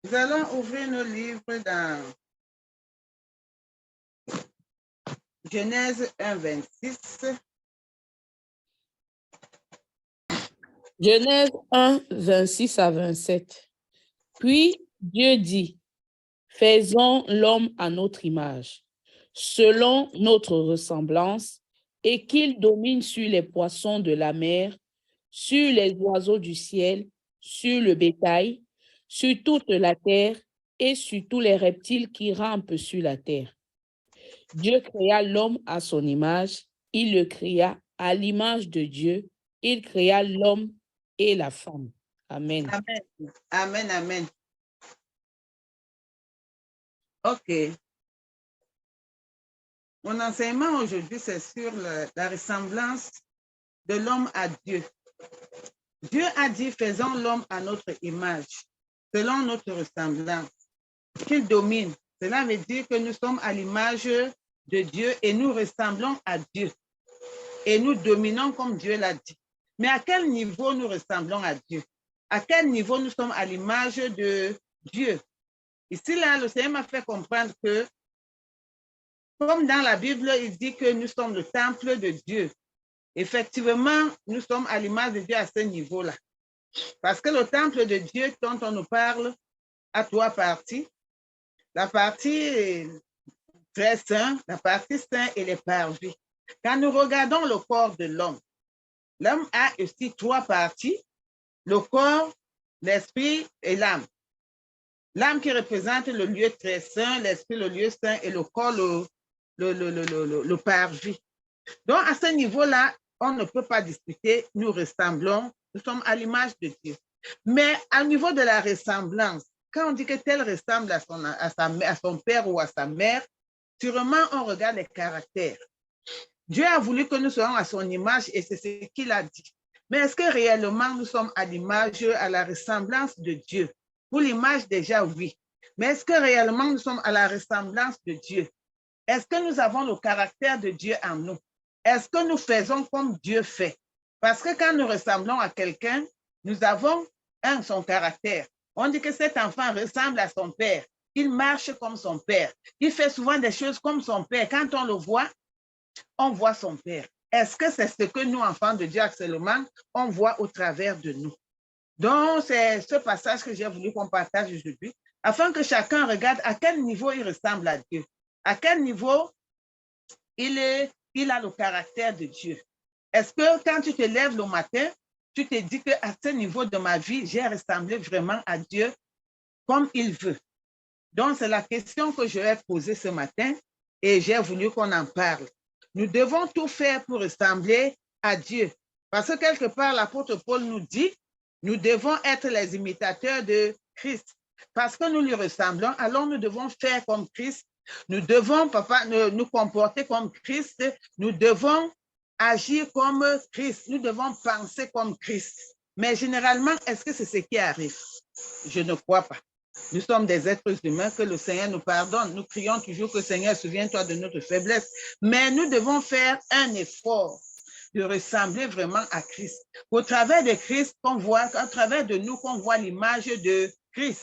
Nous allons ouvrir nos livres dans Genèse 1, 26. Genèse 1, 26 à 27. Puis Dieu dit, faisons l'homme à notre image, selon notre ressemblance, et qu'il domine sur les poissons de la mer, sur les oiseaux du ciel, sur le bétail, sur toute la terre et sur tous les reptiles qui rampent sur la terre. Dieu créa l'homme à son image, il le créa à l'image de Dieu, il créa l'homme et la femme. Amen. Amen. Amen, amen. OK. Mon enseignement aujourd'hui, c'est sur la ressemblance de l'homme à Dieu. Dieu a dit, faisons l'homme à notre image, selon notre ressemblance, qu'il domine. Cela veut dire que nous sommes à l'image de Dieu et nous ressemblons à Dieu. Et nous dominons comme Dieu l'a dit. Mais à quel niveau nous ressemblons à Dieu? À quel niveau nous sommes à l'image de Dieu? Ici, là, le Seigneur m'a fait comprendre que, comme dans la Bible, il dit que nous sommes le temple de Dieu. Effectivement, nous sommes à l'image de Dieu à ce niveau-là. Parce que le temple de Dieu dont on nous parle a trois parties. La partie très sainte, la partie sainte et les parvis. Quand nous regardons le corps de l'homme, l'homme a aussi trois parties, le corps, l'esprit et l'âme. L'âme qui représente le lieu très saint, l'esprit le lieu saint et le corps le parvis. Donc à ce niveau-là, on ne peut pas discuter, nous ressemblons, nous sommes à l'image de Dieu. Mais au niveau de la ressemblance, quand on dit que tel ressemble à son père ou à sa mère, sûrement on regarde les caractères. Dieu a voulu que nous soyons à son image et c'est ce qu'il a dit. Mais est-ce que réellement nous sommes à l'image, à la ressemblance de Dieu? Pour l'image déjà, oui. Mais est-ce que réellement nous sommes à la ressemblance de Dieu? Est-ce que nous avons le caractère de Dieu en nous? Est-ce que nous faisons comme Dieu fait? Parce que quand nous ressemblons à quelqu'un, nous avons son caractère. On dit que cet enfant ressemble à son père. Il marche comme son père. Il fait souvent des choses comme son père. Quand on le voit, on voit son père. Est-ce que c'est ce que nous, enfants de Dieu actuellement, on voit au travers de nous? Donc, c'est ce passage que j'ai voulu qu'on partage aujourd'hui, afin que chacun regarde à quel niveau il ressemble à Dieu, à quel niveau il a le caractère de Dieu. Est-ce que quand tu te lèves le matin, tu te dis qu'à ce niveau de ma vie, j'ai ressemblé vraiment à Dieu comme il veut? Donc, c'est la question que je vais poser ce matin et j'ai voulu qu'on en parle. Nous devons tout faire pour ressembler à Dieu. Parce que quelque part, l'apôtre Paul nous dit, nous devons être les imitateurs de Christ. Parce que nous lui ressemblons, alors nous devons faire comme Christ. Nous devons, nous comporter comme Christ. Nous devons agir comme Christ. Nous devons penser comme Christ. Mais généralement, est-ce que c'est ce qui arrive? Je ne crois pas. Nous sommes des êtres humains, que le Seigneur nous pardonne. Nous prions toujours que Seigneur, souviens-toi de notre faiblesse. Mais nous devons faire un effort de ressembler vraiment à Christ. Au travers de Christ, qu'on voit, à travers de nous, qu'on voit l'image de Christ.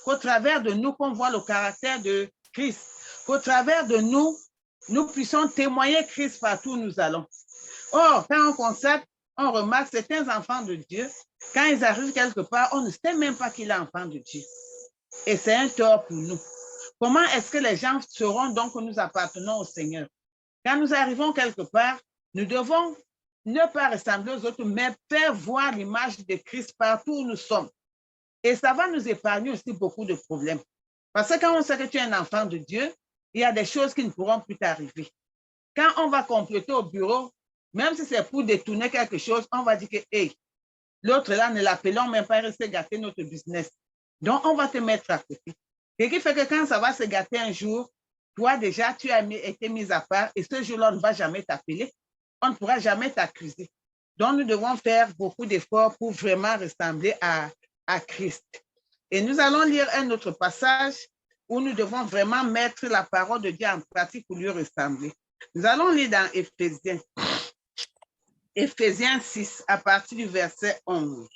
Qu'au travers de nous, qu'on voit le caractère de Christ. Qu'au travers de nous, nous puissions témoigner Christ partout où nous allons. Or, quand on constate, on remarque certains enfants de Dieu, quand ils arrivent quelque part, on ne sait même pas qu'il est enfant de Dieu. Et c'est un tort pour nous. Comment est-ce que les gens sauront donc que nous appartenons au Seigneur? Quand nous arrivons quelque part, nous devons ne pas ressembler aux autres, mais faire voir l'image de Christ partout où nous sommes. Et ça va nous épargner aussi beaucoup de problèmes. Parce que quand on sait que tu es un enfant de Dieu, il y a des choses qui ne pourront plus t'arriver. Quand on va compléter au bureau, même si c'est pour détourner quelque chose, on va dire que, hey, l'autre là, ne l'appelons même pas, rester gâter notre business. Donc, on va te mettre à côté. Ce qui fait que quand ça va se gâter un jour, toi déjà, tu as été mis à part et ce jour-là, on ne va jamais t'appeler. On ne pourra jamais t'accuser. Donc, nous devons faire beaucoup d'efforts pour vraiment ressembler à Christ. Et nous allons lire un autre passage où nous devons vraiment mettre la parole de Dieu en pratique pour lui ressembler. Nous allons lire dans Éphésiens. Éphésiens 6, à partir du verset 11.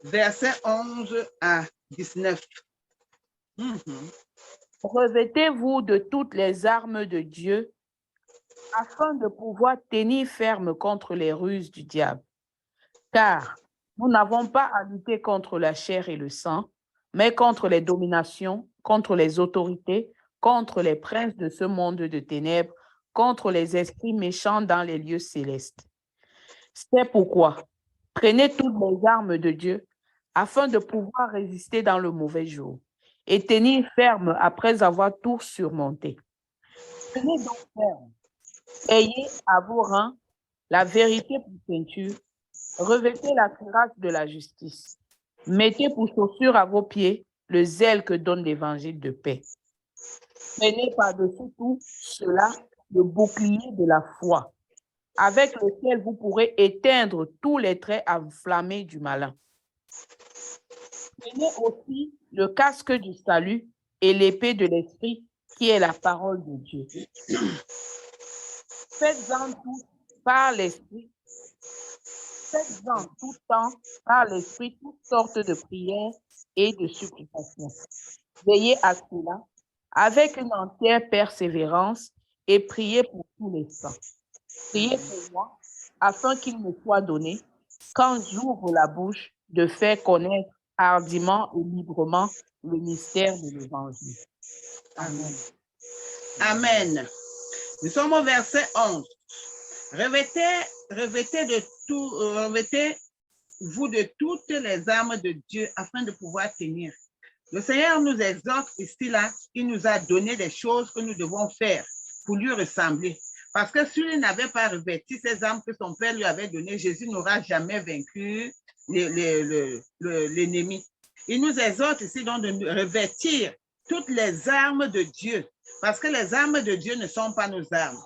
versets 11 à 19. Revêtez-vous de toutes les armes de Dieu afin de pouvoir tenir ferme contre les ruses du diable. Car nous n'avons pas à lutter contre la chair et le sang, mais contre les dominations, contre les autorités, contre les princes de ce monde de ténèbres, contre les esprits méchants dans les lieux célestes. C'est pourquoi prenez toutes les armes de Dieu afin de pouvoir résister dans le mauvais jour et tenir ferme après avoir tout surmonté. Tenez donc ferme. Ayez à vos rangs la vérité pour ceinture. Revêtez la cuirasse de la justice. Mettez pour chaussure à vos pieds le zèle que donne l'évangile de paix. Prenez par-dessus tout cela le bouclier de la foi, avec lequel vous pourrez éteindre tous les traits enflammés du malin. Prenez aussi le casque du salut et l'épée de l'esprit, qui est la parole de Dieu. Faites-en tout par l'esprit. Faites-en tout temps par l'esprit toutes sortes de prières et de supplications. Veillez à cela avec une entière persévérance et priez pour tous les saints. Priez pour moi afin qu'il me soit donné, quand j'ouvre la bouche, de faire connaître hardiment et librement le mystère de l'évangile. Amen. Amen. Nous sommes au verset 11. Revêtez-vous de toutes les armes de Dieu afin de pouvoir tenir. Le Seigneur nous exhorte ici, là, il nous a donné des choses que nous devons faire pour lui ressembler. Parce que s'il n'avait pas revêti ces armes que son Père lui avait données, Jésus n'aura jamais vaincu l'ennemi. Il nous exhorte ici donc de revêtir toutes les armes de Dieu, parce que les armes de Dieu ne sont pas nos armes.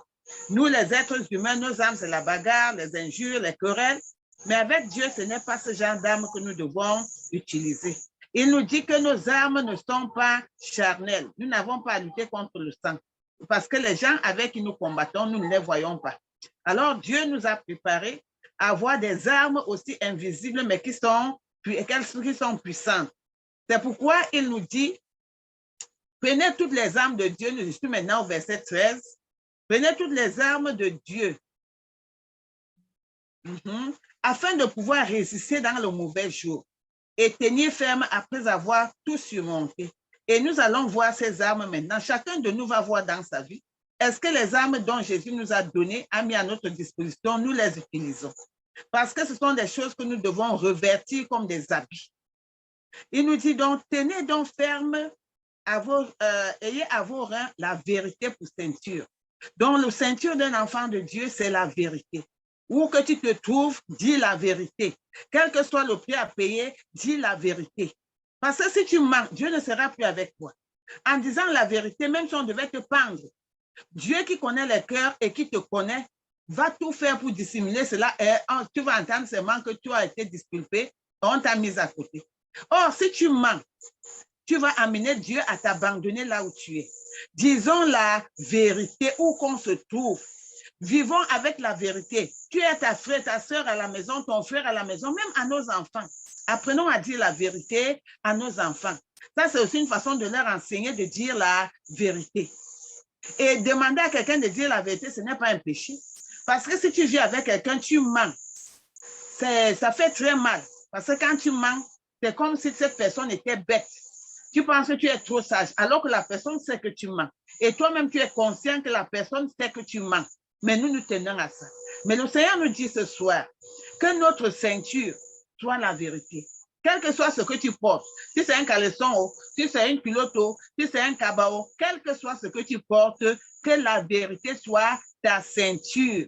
Nous, les êtres humains, nos armes, c'est la bagarre, les injures, les querelles. Mais avec Dieu, ce n'est pas ce genre d'armes que nous devons utiliser. Il nous dit que nos armes ne sont pas charnelles. Nous n'avons pas à lutter contre le sang. Parce que les gens avec qui nous combattons, nous ne les voyons pas. Alors, Dieu nous a préparé à avoir des armes aussi invisibles, mais qui sont puissantes. C'est pourquoi il nous dit, prenez toutes les armes de Dieu. Nous sommes maintenant au verset 13. Prenez toutes les armes de Dieu afin de pouvoir résister dans le mauvais jour et tenir ferme après avoir tout surmonté. Et nous allons voir ces armes maintenant. Chacun de nous va voir dans sa vie. Est-ce que les armes dont Jésus nous a données, a mis à notre disposition, nous les utilisons? Parce que ce sont des choses que nous devons revêtir comme des habits. Il nous dit donc, tenez donc ferme, ayez à vos reins la vérité pour ceinture. Donc, le ceinture d'un enfant de Dieu, c'est la vérité. Où que tu te trouves, dis la vérité. Quel que soit le prix à payer, dis la vérité. Parce que si tu mens, Dieu ne sera plus avec toi. En disant la vérité, même si on devait te pendre, Dieu qui connaît les cœurs et qui te connaît, va tout faire pour dissimuler cela. Et tu vas entendre seulement que tu as été disculpé, on t'a mis à côté. Or, si tu mens, tu vas amener Dieu à t'abandonner là où tu es. Disons la vérité où qu'on se trouve. Vivons avec la vérité. Tu es ta frère, ta soeur à la maison, ton frère à la maison, même à nos enfants. Apprenons à dire la vérité à nos enfants. Ça, c'est aussi une façon de leur enseigner de dire la vérité. Et demander à quelqu'un de dire la vérité, ce n'est pas un péché. Parce que si tu vis avec quelqu'un, tu mens. Ça fait très mal. Parce que quand tu mens, c'est comme si cette personne était bête. Tu penses que tu es trop sage, alors que la personne sait que tu mens. Et toi-même, tu es conscient que la personne sait que tu mens. Mais nous tenons à ça. Mais le Seigneur nous dit ce soir que notre ceinture soit la vérité. Quel que soit ce que tu portes, si c'est un caleçon, si c'est une culotte, si c'est un cabao, quel que soit ce que tu portes, que la vérité soit ta ceinture.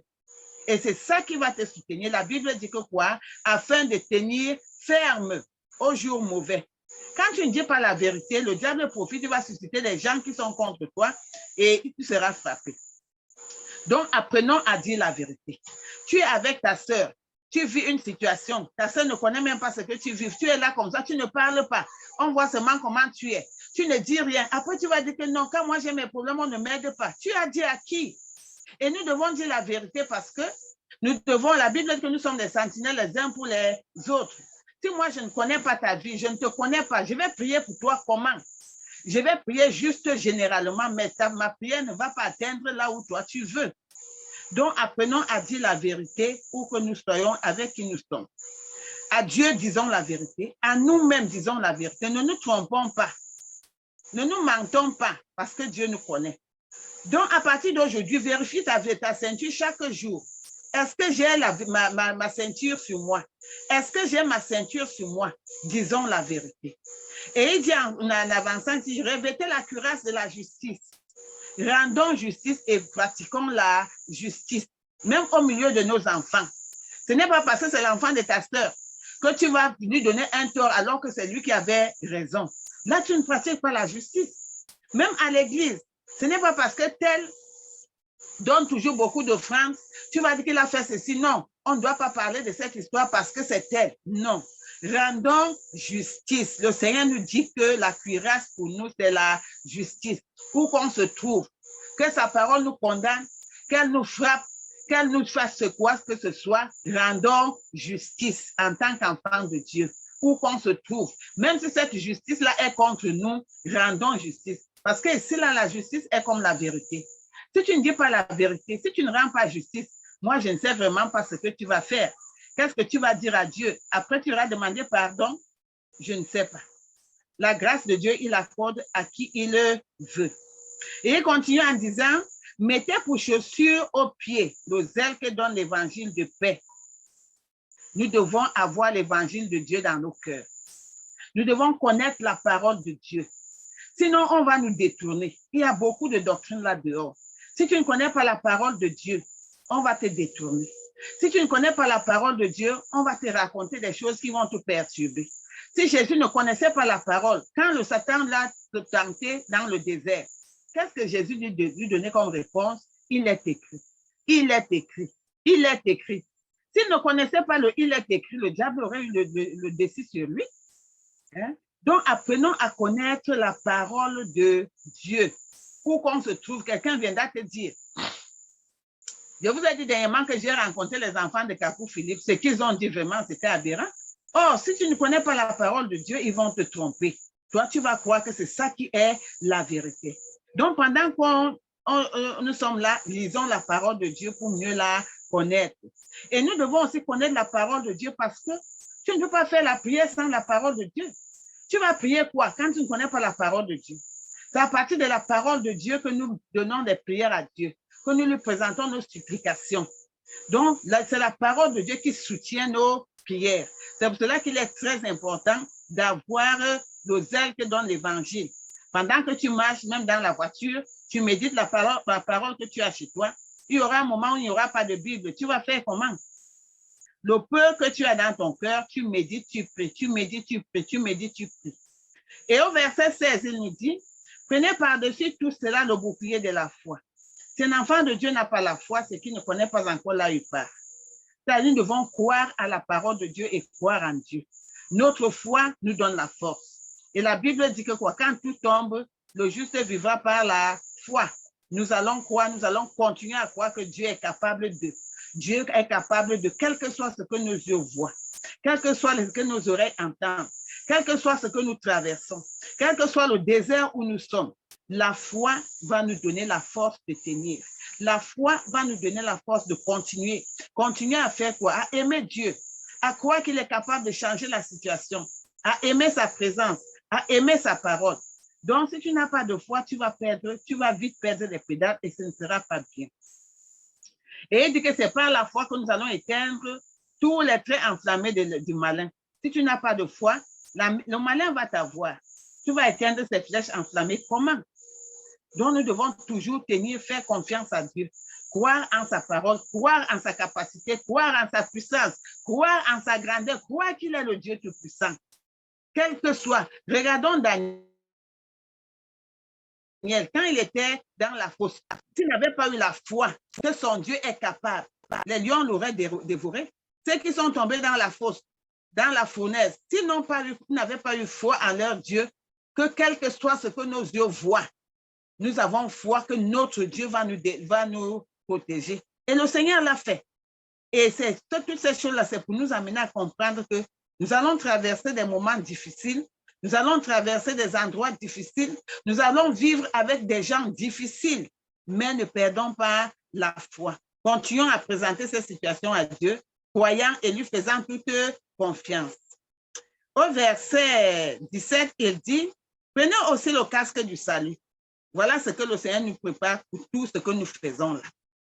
Et c'est ça qui va te soutenir. La Bible dit que quoi? Afin de tenir ferme au jour mauvais. Quand tu ne dis pas la vérité, le diable profite, il va susciter des gens qui sont contre toi et tu seras frappé. Donc, apprenons à dire la vérité. Tu es avec ta soeur, tu vis une situation, ta soeur ne connaît même pas ce que tu vis, tu es là comme ça, tu ne parles pas. On voit seulement comment tu es. Tu ne dis rien. Après, tu vas dire que non, quand moi j'ai mes problèmes, on ne m'aide pas. Tu as dit à qui? Et nous devons dire la vérité parce que nous devons, la Bible dit que nous sommes des sentinelles les uns pour les autres. Si moi, je ne connais pas ta vie, je ne te connais pas, je vais prier pour toi comment? Je vais prier juste généralement, mais ma prière ne va pas atteindre là où toi tu veux. Donc, apprenons à dire la vérité pour que nous soyons avec qui nous sommes. À Dieu, disons la vérité. À nous-mêmes, disons la vérité. Ne nous trompons pas. Ne nous mentons pas parce que Dieu nous connaît. Donc, à partir d'aujourd'hui, vérifie ta ceinture chaque jour. Est-ce que j'ai ma ceinture sur moi? Est-ce que j'ai ma ceinture sur moi? Disons la vérité. Et il dit en avançant, il dit, revêtez la cuirasse de la justice. Rendons justice et pratiquons la justice, même au milieu de nos enfants. Ce n'est pas parce que c'est l'enfant de ta sœur que tu vas lui donner un tort alors que c'est lui qui avait raison. Là, tu ne pratiques pas la justice. Même à l'église, ce n'est pas parce que tel donne toujours beaucoup d'offrandes, tu vas dire qu'il a fait ceci. Non, on ne doit pas parler de cette histoire parce que c'est tel. Non. Rendons justice. Le Seigneur nous dit que la cuirasse pour nous, c'est la justice. Où qu'on se trouve, que sa parole nous condamne, qu'elle nous frappe, qu'elle nous fasse quoi que ce soit, rendons justice en tant qu'enfant de Dieu. Où qu'on se trouve, même si cette justice-là est contre nous, rendons justice. Parce que ici, là, la justice est comme la vérité. Si tu ne dis pas la vérité, si tu ne rends pas justice, moi, je ne sais vraiment pas ce que tu vas faire. Qu'est-ce que tu vas dire à Dieu? Après, tu iras demander pardon? Je ne sais pas. La grâce de Dieu, il accorde à qui il le veut. Et il continue en disant, mettez pour chaussures aux pieds le zèle que donne l'évangile de paix. Nous devons avoir l'évangile de Dieu dans nos cœurs. Nous devons connaître la parole de Dieu. Sinon, on va nous détourner. Il y a beaucoup de doctrines là-dehors. Si tu ne connais pas la parole de Dieu, on va te détourner. Si tu ne connais pas la parole de Dieu, on va te raconter des choses qui vont te perturber. Si Jésus ne connaissait pas la parole, quand le Satan l'a tenté dans le désert, qu'est-ce que Jésus lui donnait comme réponse? Il est écrit. Il est écrit. Il est écrit. S'il ne connaissait pas le il est écrit, le diable aurait eu le décis sur lui. Hein? Donc, apprenons à connaître la parole de Dieu. Où qu'on se trouve, quelqu'un viendra te dire. Je vous ai dit dernièrement que j'ai rencontré les enfants de Kakou Philippe. Ce qu'ils ont dit vraiment, c'était aberrant. Or, si tu ne connais pas la parole de Dieu, ils vont te tromper. Toi, tu vas croire que c'est ça qui est la vérité. Donc, pendant que nous sommes là, lisons la parole de Dieu pour mieux la connaître. Et nous devons aussi connaître la parole de Dieu parce que tu ne peux pas faire la prière sans la parole de Dieu. Tu vas prier quoi quand tu ne connais pas la parole de Dieu? C'est à partir de la parole de Dieu que nous donnons des prières à Dieu, que nous lui présentons nos supplications. Donc, c'est la parole de Dieu qui soutient nos prières. C'est pour cela qu'il est très important d'avoir le zèle que donne l'Évangile. Pendant que tu marches, même dans la voiture, tu médites la parole que tu as chez toi. Il y aura un moment où il n'y aura pas de Bible. Tu vas faire comment? Le peu que tu as dans ton cœur, tu médites, tu pries, tu médites, tu pries, tu médites, tu pries. Et au verset 16, il nous dit, prenez par-dessus tout cela le bouclier de la foi. Si un enfant de Dieu n'a pas la foi, c'est qu'il ne connaît pas encore là où il part. C'est-à-dire, nous devons croire à la parole de Dieu et croire en Dieu. Notre foi nous donne la force. Et la Bible dit que quoi, quand tout tombe, le juste vivra par la foi. Nous allons croire, nous allons continuer à croire que Dieu est capable de. Dieu est capable de, quel que soit ce que nos yeux voient, quel que soit ce que nos oreilles entendent, quel que soit ce que nous traversons, quel que soit le désert où nous sommes, la foi va nous donner la force de tenir. La foi va nous donner la force de continuer. Continuer à faire quoi? À aimer Dieu, à croire qu'il est capable de changer la situation, à aimer sa présence, à aimer sa parole. Donc, si tu n'as pas de foi, tu vas vite perdre les pédales et ce ne sera pas bien. Et il dit que c'est par la foi que nous allons éteindre tous les traits enflammés du malin. Si tu n'as pas de foi, le malin va t'avoir. Tu vas éteindre ces flèches enflammées. Comment? Donc, nous devons toujours faire confiance à Dieu, croire en sa parole, croire en sa capacité, croire en sa puissance, croire en sa grandeur, croire qu'il est le Dieu tout-puissant. Quel que soit. Regardons Daniel. Quand il était dans la fosse, s'il n'avait pas eu la foi que son Dieu est capable, les lions l'auraient dévoré. Ceux qui sont tombés dans la fosse, dans la fournaise, s'ils n'avaient pas eu foi en leur Dieu, que quel que soit ce que nos yeux voient, nous avons foi que notre Dieu va nous protéger. Et le Seigneur l'a fait. Et toutes ces choses-là, c'est pour nous amener à comprendre que Nous allons traverser des moments difficiles. Nous allons traverser des endroits difficiles. Nous allons vivre avec des gens difficiles. Mais ne perdons pas la foi. Continuons à présenter ces situations à Dieu, croyant et lui faisant toute confiance. Au verset 17, il dit, prenez aussi le casque du salut. Voilà ce que le Seigneur nous prépare pour tout ce que nous faisons là,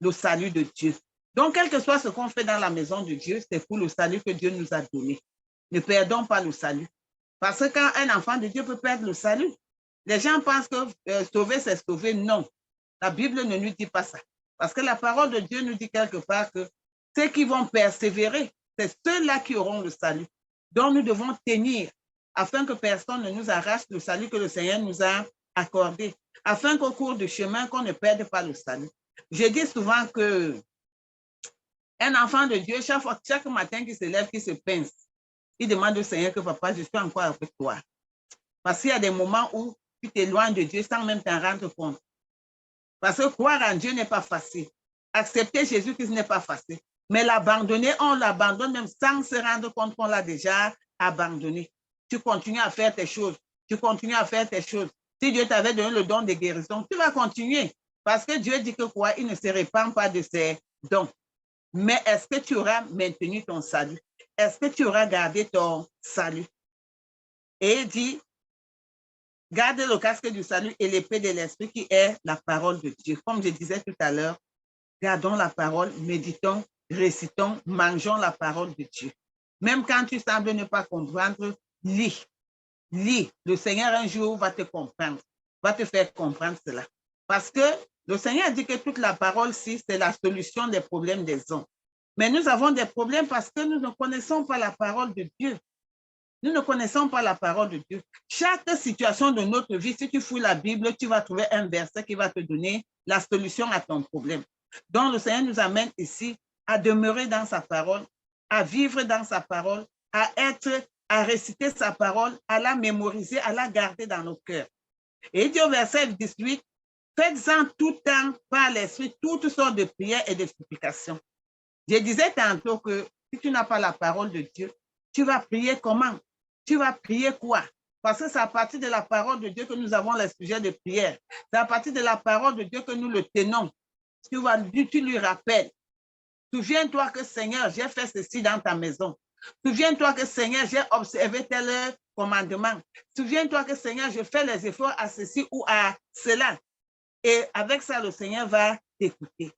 le salut de Dieu. Donc, quel que soit ce qu'on fait dans la maison de Dieu, c'est pour le salut que Dieu nous a donné. Ne perdons pas le salut. Parce que quand un enfant de Dieu peut perdre le salut, les gens pensent que sauver, c'est sauver. Non, la Bible ne nous dit pas ça. Parce que la parole de Dieu nous dit quelque part que ceux qui vont persévérer, c'est ceux-là qui auront le salut. Donc, nous devons tenir afin que personne ne nous arrache le salut que le Seigneur nous a accordé, afin qu'au cours du chemin, qu'on ne perde pas le salut. Je dis souvent que un enfant de Dieu, chaque matin qu'il se lève, qu'il se pince, il demande au Seigneur que papa, je suis encore avec toi. Parce qu'il y a des moments où tu t'éloignes de Dieu sans même t'en rendre compte. Parce que croire en Dieu n'est pas facile. Accepter Jésus-Christ n'est pas facile. Mais l'abandonner, on l'abandonne même sans se rendre compte qu'on l'a déjà abandonné. Tu continues à faire tes choses. Tu continues à faire tes choses. Si Dieu t'avait donné le don de guérison, tu vas continuer. Parce que Dieu dit que quoi? Il ne se répand pas de ses dons. Mais est-ce que tu auras maintenu ton salut? Est-ce que tu auras gardé ton salut? Et il dit, garde le casque du salut et l'épée de l'esprit qui est la parole de Dieu. Comme je disais tout à l'heure, gardons la parole, méditons, récitons, mangeons la parole de Dieu. Même quand tu sembles ne pas comprendre, lis. Lis. Le Seigneur un jour va te comprendre, va te faire comprendre cela. Parce que le Seigneur dit que toute la parole-ci, c'est la solution des problèmes des hommes. Mais nous avons des problèmes parce que nous ne connaissons pas la parole de Dieu. Nous ne connaissons pas la parole de Dieu. Chaque situation de notre vie, si tu fouilles la Bible, tu vas trouver un verset qui va te donner la solution à ton problème. Donc, le Seigneur nous amène ici à demeurer dans sa parole, à vivre dans sa parole, à réciter sa parole, à la mémoriser, à la garder dans nos cœurs. Et il dit au verset 18, faites-en tout temps par l'esprit toutes sortes de prières et de supplications. Je disais tantôt que si tu n'as pas la parole de Dieu, tu vas prier comment? Tu vas prier quoi? Parce que c'est à partir de la parole de Dieu que nous avons les sujets de prière. C'est à partir de la parole de Dieu que nous le tenons. Tu lui rappelles. Souviens-toi que Seigneur, j'ai fait ceci dans ta maison. Souviens-toi que Seigneur, j'ai observé tel commandement. Souviens-toi que Seigneur, je fais les efforts à ceci ou à cela. Et avec ça, le Seigneur va t'écouter.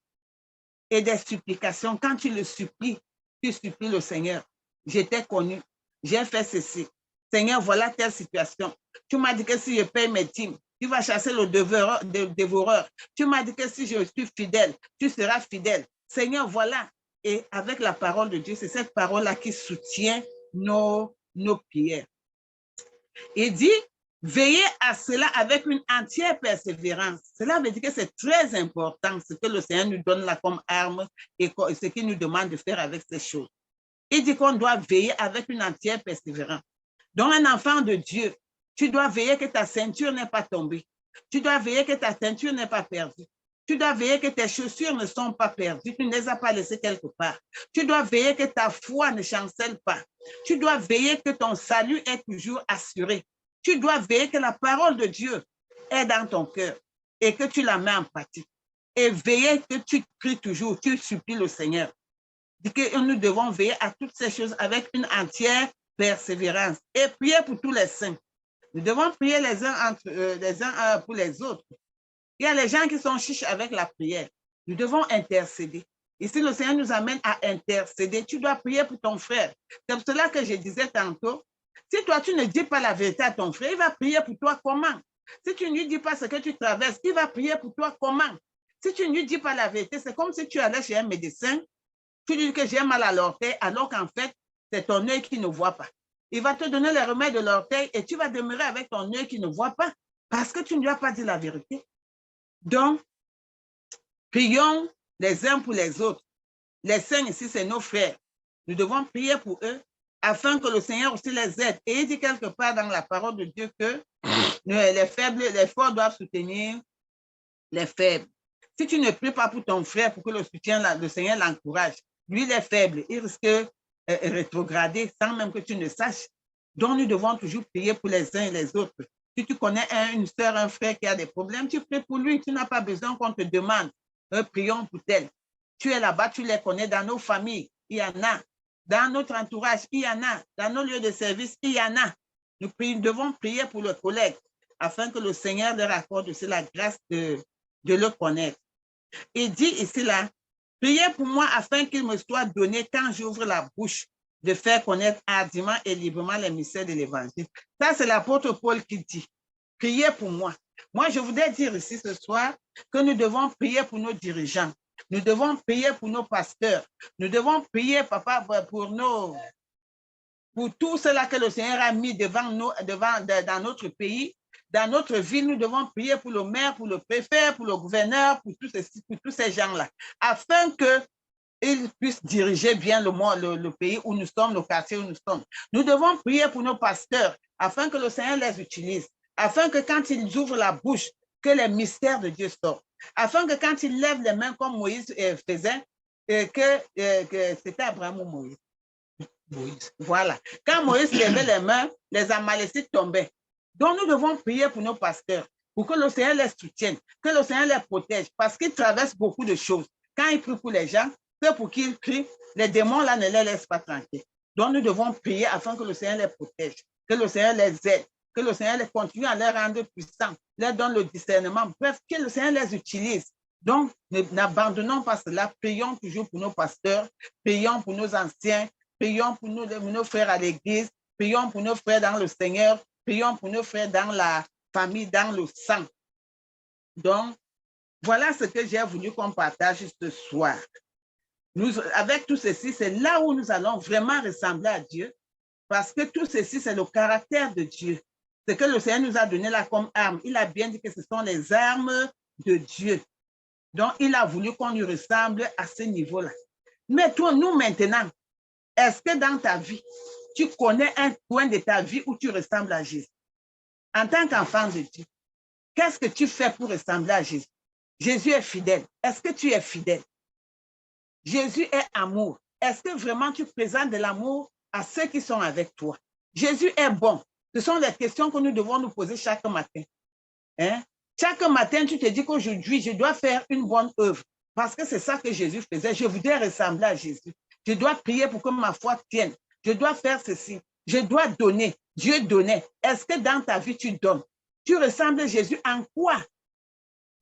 Et des supplications, quand tu le supplies, tu supplies le Seigneur. Je t'ai connu, j'ai fait ceci. Seigneur, voilà telle situation. Tu m'as dit que si je paye mes dîmes, tu vas chasser le dévoreur. Tu m'as dit que si je suis fidèle, tu seras fidèle. Seigneur, voilà. Et avec la parole de Dieu, c'est cette parole-là qui soutient nos prières. Il dit, veillez à cela avec une entière persévérance. Cela veut dire que c'est très important ce que le Seigneur nous donne là comme arme et ce qu'il nous demande de faire avec ces choses. Il dit qu'on doit veiller avec une entière persévérance. Donc, un enfant de Dieu, tu dois veiller que ta ceinture n'est pas tombée. Tu dois veiller que ta ceinture n'est pas perdue. Tu dois veiller que tes chaussures ne sont pas perdues. Tu ne les as pas laissées quelque part. Tu dois veiller que ta foi ne chancelle pas. Tu dois veiller que ton salut est toujours assuré. Tu dois veiller que la parole de Dieu est dans ton cœur et que tu la mets en pratique. Et veiller que tu pries toujours, tu supplies le Seigneur. Dit que nous devons veiller à toutes ces choses avec une entière persévérance et prier pour tous les saints. Nous devons prier les uns pour les autres. Il y a les gens qui sont chiches avec la prière. Nous devons intercéder. Ici, le Seigneur nous amène à intercéder. Tu dois prier pour ton frère. C'est pour cela que je disais tantôt, si toi, tu ne dis pas la vérité à ton frère, il va prier pour toi comment? Si tu ne lui dis pas ce que tu traverses, il va prier pour toi comment? Si tu ne lui dis pas la vérité, c'est comme si tu allais chez un médecin, tu lui dis que j'ai mal à l'orteil, alors qu'en fait, c'est ton œil qui ne voit pas. Il va te donner les remèdes de l'orteil et tu vas demeurer avec ton œil qui ne voit pas parce que tu ne lui as pas dit la vérité. Donc, prions les uns pour les autres. Les saints ici, c'est nos frères. Nous devons prier pour eux afin que le Seigneur aussi les aide. Et il dit quelque part dans la parole de Dieu que les faibles, les forts doivent soutenir les faibles. Si tu ne pries pas pour ton frère pour que le Seigneur l'encourage, lui, il est faible, il risque rétrogradé sans même que tu ne saches. Donc, nous devons toujours prier pour les uns et les autres. Si tu connais une soeur, un frère qui a des problèmes, tu pries pour lui. Tu n'as pas besoin qu'on te demande. Prions pour tel. Tu es là-bas, tu les connais dans nos familles. Il y en a. Dans notre entourage, il y en a. Dans nos lieux de service, il y en a. Nous devons prier pour leurs collègues afin que le Seigneur leur accorde aussi la grâce de le connaître. Il dit ici là, priez pour moi afin qu'il me soit donné quand j'ouvre la bouche de faire connaître hardiment et librement les mystères de l'évangile. Ça, c'est l'apôtre Paul qui dit, priez pour moi. Moi, je voudrais dire ici ce soir que nous devons prier pour nos dirigeants. Nous devons prier pour nos pasteurs. Nous devons prier, papa, pour tout cela que le Seigneur a mis dans notre pays. Dans notre ville, nous devons prier pour le maire, pour le préfet, pour le gouverneur, pour tous ces gens-là, afin qu'ils puissent diriger bien le pays où nous sommes, le quartier où nous sommes. Nous devons prier pour nos pasteurs, afin que le Seigneur les utilise, afin que quand ils ouvrent la bouche, que les mystères de Dieu sortent, afin que quand ils lèvent les mains comme Moïse faisait, que c'était Abraham ou Moïse. Voilà. Quand Moïse levait les mains, les Amalécites tombaient. Donc, nous devons prier pour nos pasteurs, pour que le Seigneur les soutienne, que le Seigneur les protège, parce qu'ils traversent beaucoup de choses. Quand ils prient pour les gens, c'est pour qu'ils crient, les démons là ne les laissent pas tranquilles. Donc, nous devons prier afin que le Seigneur les protège, que le Seigneur les aide, que le Seigneur les continue à les rendre puissants, leur donne le discernement, bref, que le Seigneur les utilise. Donc, n'abandonnons pas cela, prions toujours pour nos pasteurs, prions pour nos anciens, prions pour nos frères à l'église, prions pour nos frères dans le Seigneur, prions pour nos frères dans la famille, dans le sang. Donc, voilà ce que j'ai voulu qu'on partage ce soir. Avec tout ceci, c'est là où nous allons vraiment ressembler à Dieu, parce que tout ceci, c'est le caractère de Dieu. Ce que le Seigneur nous a donné là comme arme. Il a bien dit que ce sont les armes de Dieu. Donc, il a voulu qu'on lui ressemble à ce niveau-là. Mais toi, nous maintenant, est-ce que dans ta vie, tu connais un point de ta vie où tu ressembles à Jésus? En tant qu'enfant de Dieu, qu'est-ce que tu fais pour ressembler à Jésus? Jésus est fidèle. Est-ce que tu es fidèle? Jésus est amour. Est-ce que vraiment tu présentes de l'amour à ceux qui sont avec toi? Jésus est bon. Ce sont les questions que nous devons nous poser chaque matin. Hein? Chaque matin, tu te dis qu'aujourd'hui, je dois faire une bonne œuvre parce que c'est ça que Jésus faisait. Je voudrais ressembler à Jésus. Je dois prier pour que ma foi tienne. Je dois faire ceci. Je dois donner. Dieu donnait. Est-ce que dans ta vie, tu donnes? Tu ressembles à Jésus en quoi?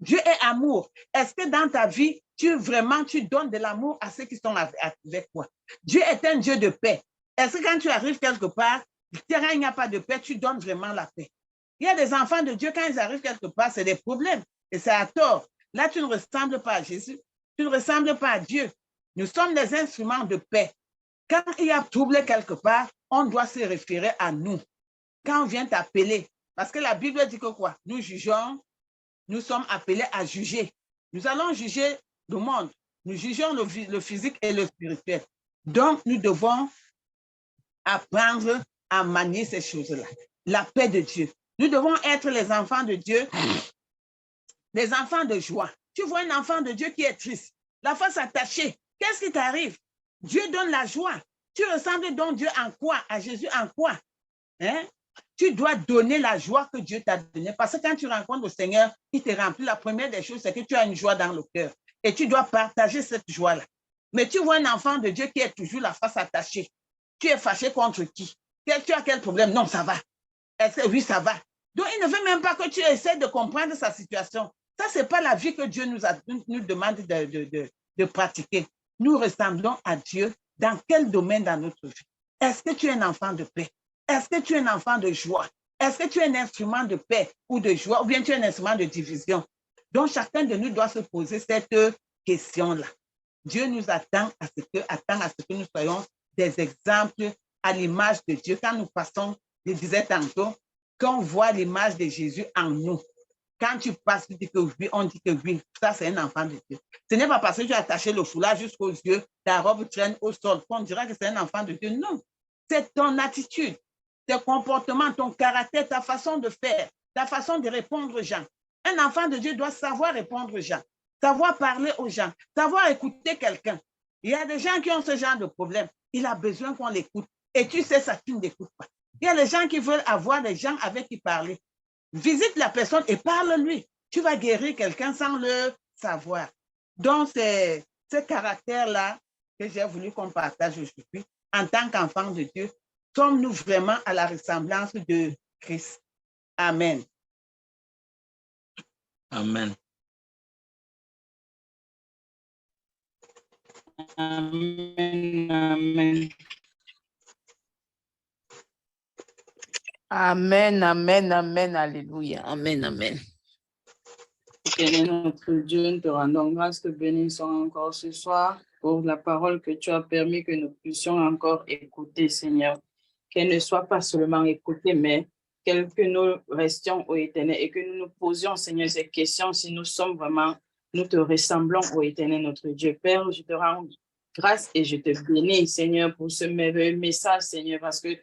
Dieu est amour. Est-ce que dans ta vie, tu donnes de l'amour à ceux qui sont avec toi? Dieu est un Dieu de paix. Est-ce que quand tu arrives quelque part, il n'y a pas de paix, tu donnes vraiment la paix? Il y a des enfants de Dieu, quand ils arrivent quelque part, c'est des problèmes. Et c'est à tort. Là, tu ne ressembles pas à Jésus. Tu ne ressembles pas à Dieu. Nous sommes des instruments de paix. Quand il y a trouble quelque part, on doit se référer à nous. Quand on vient t'appeler, parce que la Bible dit que quoi? Nous jugeons, nous sommes appelés à juger. Nous allons juger le monde. Nous jugeons le physique et le spirituel. Donc, nous devons apprendre à manier ces choses-là. La paix de Dieu. Nous devons être les enfants de Dieu, les enfants de joie. Tu vois un enfant de Dieu qui est triste, la face attachée. Qu'est-ce qui t'arrive? Dieu donne la joie. Tu ressembles donc Dieu en quoi? À Jésus en quoi? Hein? Tu dois donner la joie que Dieu t'a donnée. Parce que quand tu rencontres le Seigneur, il te remplit. La première des choses, c'est que tu as une joie dans le cœur. Et tu dois partager cette joie-là. Mais tu vois un enfant de Dieu qui est toujours la face attachée. Tu es fâché contre qui? Tu as quel problème? Non, ça va. Est-ce que oui, ça va? Donc, il ne veut même pas que tu essaies de comprendre sa situation. Ça, ce n'est pas la vie que Dieu nous demande de pratiquer. Nous ressemblons à Dieu dans quel domaine dans notre vie? Est-ce que tu es un enfant de paix? Est-ce que tu es un enfant de joie? Est-ce que tu es un instrument de paix ou de joie ou bien tu es un instrument de division? Donc, chacun de nous doit se poser cette question-là. Dieu nous attend à ce que nous soyons des exemples à l'image de Dieu. Quand nous passons, je disais tantôt, qu'on voit l'image de Jésus en nous. Quand tu passes, tu dis que oui, on dit que oui, ça c'est un enfant de Dieu. Ce n'est pas parce que tu as attaché le foulard jusqu'aux yeux, ta robe traîne au sol, qu'on dira que c'est un enfant de Dieu. Non, c'est ton attitude, tes comportements, ton caractère, ta façon de faire, ta façon de répondre aux gens. Un enfant de Dieu doit savoir répondre aux gens, savoir parler aux gens, savoir écouter quelqu'un. Il y a des gens qui ont ce genre de problème. il a besoin qu'on l'écoute. Et tu sais ça, tu ne l'écoutes pas. Il y a des gens qui veulent avoir des gens avec qui parler. Visite la personne et parle-lui. Tu vas guérir quelqu'un sans le savoir. Donc, c'est ce caractère-là que j'ai voulu qu'on partage aujourd'hui. En tant qu'enfant de Dieu, sommes-nous vraiment à la ressemblance de Christ? Amen. Amen. Amen, amen. Amen, amen, amen, alléluia. Amen, amen. Éternel notre Dieu, nous te rendons grâce, te bénissons encore ce soir pour la parole que tu as permis que nous puissions encore écouter, Seigneur. Qu'elle ne soit pas seulement écoutée, mais que nous restions au Éternel et que nous nous posions, Seigneur, ces questions si nous sommes vraiment, nous te ressemblons au Éternel notre Dieu. Père, je te rends grâce et je te bénis, Seigneur, pour ce merveilleux message, Seigneur, parce que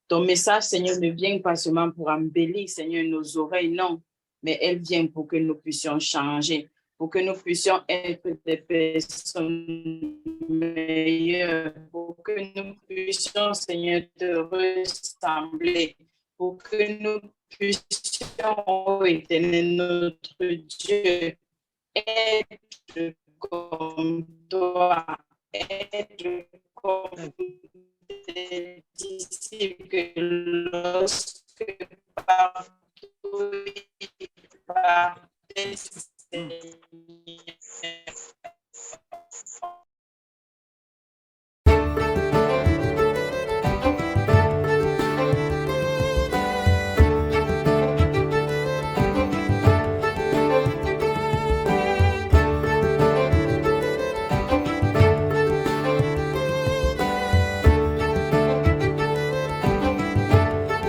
ton message, Seigneur, ne vient pas seulement pour embellir, Seigneur, nos oreilles, non, mais elle vient pour que nous puissions changer, pour que nous puissions être des personnes meilleures, pour que nous puissions, Seigneur, te ressembler, pour que nous puissions, oh Éternel, notre Dieu, être comme toi, être comme des disciples, que lorsque partout il part,